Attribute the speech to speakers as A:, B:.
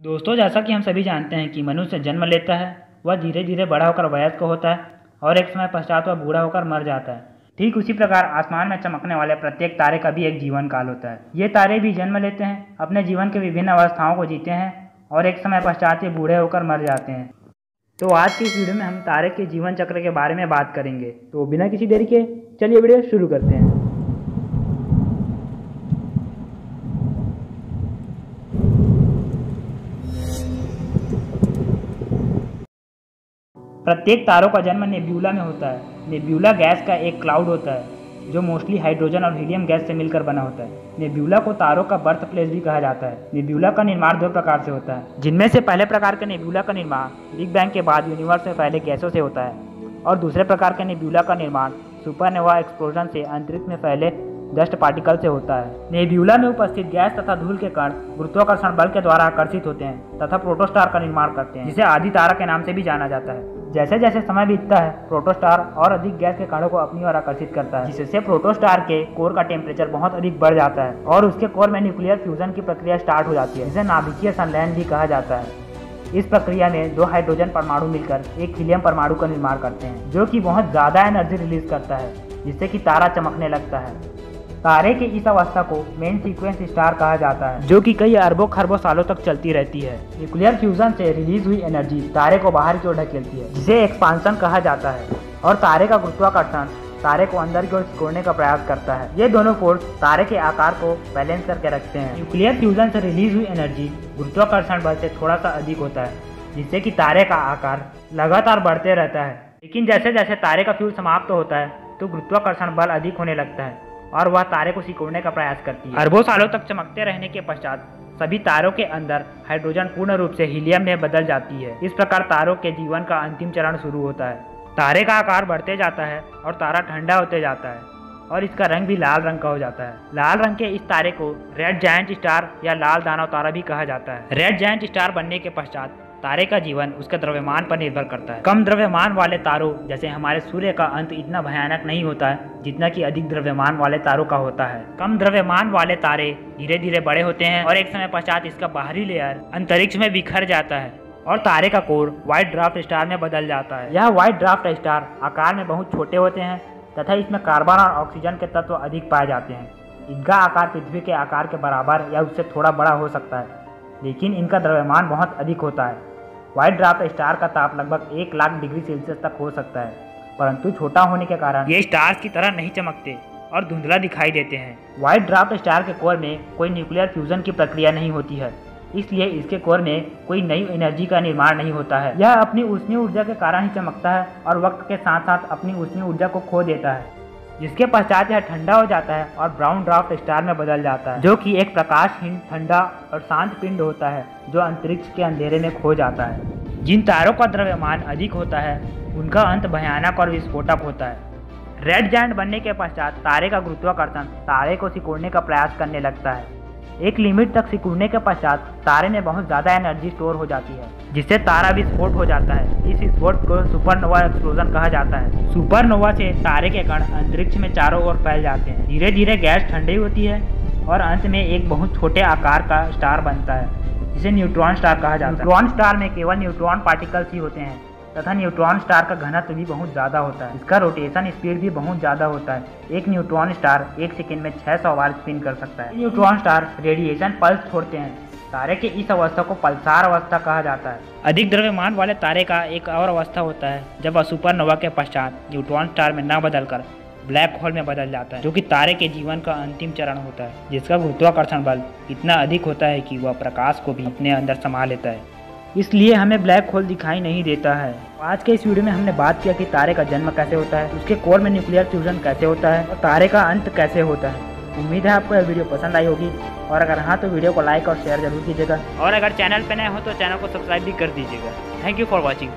A: दोस्तों, जैसा कि हम सभी जानते हैं कि मनुष्य जन्म लेता है, वह धीरे धीरे बड़ा होकर वयस्क होता है और एक समय पश्चात वह बूढ़ा होकर मर जाता है। ठीक उसी प्रकार आसमान में चमकने वाले प्रत्येक तारे का भी एक जीवन काल होता है। ये तारे भी जन्म लेते हैं, अपने जीवन के विभिन्न अवस्थाओं को जीते हैं और एक समय पश्चात ये बूढ़े होकर मर जाते हैं। तो आज की इस वीडियो में हम तारे के जीवन चक्र के बारे में बात करेंगे। तो बिना किसी देरी के चलिए वीडियो शुरू करते हैं। प्रत्येक तारों का जन्म नेब्यूला में होता है। नेब्यूला गैस का एक क्लाउड होता है जो मोस्टली हाइड्रोजन और हीलियम गैस से मिलकर बना होता है। नेब्यूला को तारों का बर्थ प्लेस भी कहा जाता है। नेब्यूला का निर्माण दो प्रकार से होता है, जिनमें से पहले प्रकार के नेब्यूला का निर्माण बिग बैंग के बाद यूनिवर्स में फैले गैसों से होता है और दूसरे प्रकार के नेब्यूला का निर्माण सुपरनोवा एक्सप्लोजन से अंतरिक्ष में फैले डस्ट पार्टिकल से होता है। नेब्यूला में उपस्थित गैस तथा धूल के कण गुरुत्वाकर्षण बल के द्वारा आकर्षित होते हैं तथा प्रोटोस्टार का निर्माण करते हैं, जिसे आदि तारा के नाम से भी जाना जाता है। जैसे जैसे समय बीतता है, प्रोटोस्टार और अधिक गैस के कणों को अपनी ओर आकर्षित करता है, जिससे प्रोटोस्टार के कोर का टेम्परेचर बहुत अधिक बढ़ जाता है और उसके कोर में न्यूक्लियर फ्यूजन की प्रक्रिया स्टार्ट हो जाती है, जिसे नाभिकीय संलयन भी कहा जाता है। इस प्रक्रिया में दो हाइड्रोजन परमाणु मिलकर एक हीलियम परमाणु का निर्माण करते हैं, जो कि बहुत ज्यादा एनर्जी रिलीज करता है, जिससे कि तारा चमकने लगता है। तारे की इस अवस्था को मेन सीक्वेंस स्टार कहा जाता है, जो कि कई अरबों खरबों सालों तक चलती रहती है। न्यूक्लियर फ्यूजन से रिलीज हुई एनर्जी तारे को बाहर की ओर ढकेलती है, जिसे एक्सपांशन कहा जाता है, और तारे का गुरुत्वाकर्षण तारे को अंदर की ओर सिकोड़ने का प्रयास करता है। ये दोनों फोर्स तारे के आकार को बैलेंस करके रखते हैं। न्यूक्लियर फ्यूजन से रिलीज हुई एनर्जी गुरुत्वाकर्षण बल से थोड़ा सा अधिक होता है, जिससे कि तारे का आकार लगातार बढ़ते रहता है। लेकिन जैसे जैसे तारे का फ्यूल समाप्त होता है तो गुरुत्वाकर्षण बल अधिक होने लगता है और वह तारे को सिकोड़ने का प्रयास करती है। अरबों सालों तक चमकते रहने के पश्चात सभी तारों के अंदर हाइड्रोजन पूर्ण रूप से हीलियम में बदल जाती है। इस प्रकार तारों के जीवन का अंतिम चरण शुरू होता है। तारे का आकार बढ़ते जाता है और तारा ठंडा होते जाता है और इसका रंग भी लाल रंग का हो जाता है। लाल रंग के इस तारे को रेड जायंट स्टार या लाल दानव तारा भी कहा जाता है। रेड जायंट स्टार बनने के पश्चात तारे का जीवन उसके द्रव्यमान पर निर्भर करता है। कम द्रव्यमान वाले तारों जैसे हमारे सूर्य का अंत इतना भयानक नहीं होता है जितना कि अधिक द्रव्यमान वाले तारों का होता है। कम द्रव्यमान वाले तारे धीरे धीरे बड़े होते हैं और एक समय पश्चात इसका बाहरी लेयर अंतरिक्ष में बिखर जाता है और तारे का कोर व्हाइट ड्वार्फ स्टार में बदल जाता है। यह व्हाइट ड्वार्फ स्टार आकार में बहुत छोटे होते हैं तथा इसमें कार्बन और ऑक्सीजन के तत्व अधिक पाए जाते हैं। इनका आकार पृथ्वी के आकार के बराबर या उससे थोड़ा बड़ा हो सकता है, लेकिन इनका द्रव्यमान बहुत अधिक होता है। व्हाइट ड्वार्फ स्टार का ताप लगभग 1 लाख डिग्री सेल्सियस तक हो सकता है, परंतु छोटा होने के कारण ये स्टार्स की तरह नहीं चमकते और धुंधला दिखाई देते हैं। व्हाइट ड्वार्फ स्टार के कोर में कोई न्यूक्लियर फ्यूजन की प्रक्रिया नहीं होती है, इसलिए इसके कोर में कोई नई एनर्जी का निर्माण नहीं होता है। यह अपनी ऊष्मीय ऊर्जा के कारण ही चमकता है और वक्त के साथ साथ अपनी ऊष्मीय ऊर्जा को खो देता है, जिसके पश्चात यह ठंडा हो जाता है और ब्राउन ड्वार्फ स्टार में बदल जाता है, जो कि एक प्रकाशहीन, ठंडा और शांत पिंड होता है जो अंतरिक्ष के अंधेरे में खो जाता है। जिन तारों का द्रव्यमान अधिक होता है उनका अंत भयानक और विस्फोटक होता है। रेड जायंट बनने के पश्चात तारे का गुरुत्वाकर्षण तारे को सिकोड़ने का प्रयास करने लगता है। एक लिमिट तक सिकुड़ने के पश्चात तारे में बहुत ज़्यादा एनर्जी स्टोर हो जाती है, जिससे तारा विस्फोट हो जाता है। इस विस्फोट को सुपरनोवा एक्सप्लोजन कहा जाता है। सुपरनोवा से तारे के कण अंतरिक्ष में चारों ओर फैल जाते हैं। धीरे धीरे गैस ठंडी होती है और अंत में एक बहुत छोटे आकार का स्टार बनता है, जिसे न्यूट्रॉन स्टार कहा जाता है। न्यूट्रॉन स्टार में केवल न्यूट्रॉन पार्टिकल्स ही होते हैं तथा न्यूट्रॉन स्टार का घनत्व भी बहुत ज़्यादा होता है। इसका रोटेशन स्पीड भी बहुत ज़्यादा होता है। एक न्यूट्रॉन स्टार 1 सेकंड में 600 बार स्पिन कर सकता है। न्यूट्रॉन स्टार रेडिएशन पल्स छोड़ते हैं। तारे की इस अवस्था को पल्सार अवस्था कहा जाता है। अधिक द्रव्यमान वाले तारे का एक और अवस्था होता है जब वह सुपरनोवा के पश्चात न्यूट्रॉन स्टार में न बदलकर ब्लैक होल में बदल जाता है, जो कि तारे के जीवन का अंतिम चरण होता है, जिसका गुरुत्वाकर्षण बल इतना अधिक होता है कि वह प्रकाश को भी अपने अंदर समा लेता है। इसलिए हमें ब्लैक होल दिखाई नहीं देता है। आज के इस वीडियो में हमने बात किया कि तारे का जन्म कैसे होता है, उसके कोर में न्यूक्लियर फ्यूजन कैसे होता है और तारे का अंत कैसे होता है। उम्मीद है आपको यह वीडियो पसंद आई होगी और अगर हाँ तो वीडियो को लाइक और शेयर जरूर कीजिएगा और अगर चैनल पर नए हो तो चैनल को सब्सक्राइब भी कर दीजिएगा। Thank you for watching.